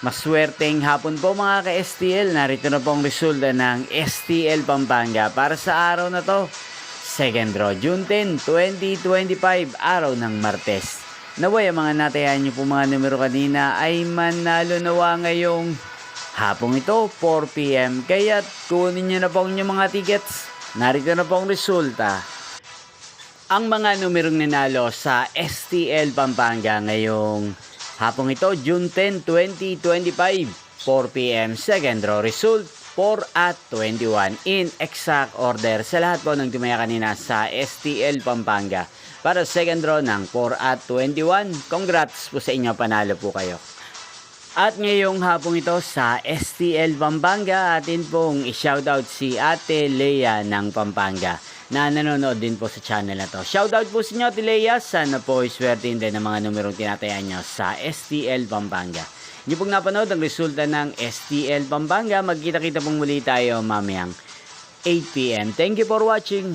Maswerteng hapon po mga ka-STL. Narito na pong resulta ng STL Pampanga para sa araw na to. Second draw, June 10, 2025, araw ng Martes. Naway ang mga natayan nyo po mga numero kanina ay manalo nawa ngayong hapong ito, 4 PM. Kaya kunin nyo na po yung mga tickets. Narito na pong resulta. Ang mga numerong nanalo sa STL Pampanga ngayong hapong ito, June 10, 2025, 4 PM, second draw result, 4 at 21 in exact order sa lahat po ng tumaya kanina sa STL Pampanga. Para second draw ng 4 at 21, congrats po sa inyo, panalo po kayo. At ngayong hapong ito sa STL Pampanga, atin pong i-shoutout si Ate Lea ng Pampanga na nanonood din po sa channel na to. Shoutout po sa inyo, Ate Lea. Sana po iswertin din ang mga numerong tinatayan nyo sa STL Pampanga. Hindi pong napanood ang resulta ng STL Pampanga. Magkita-kita pong muli tayo mamayang 8 PM. Thank you for watching.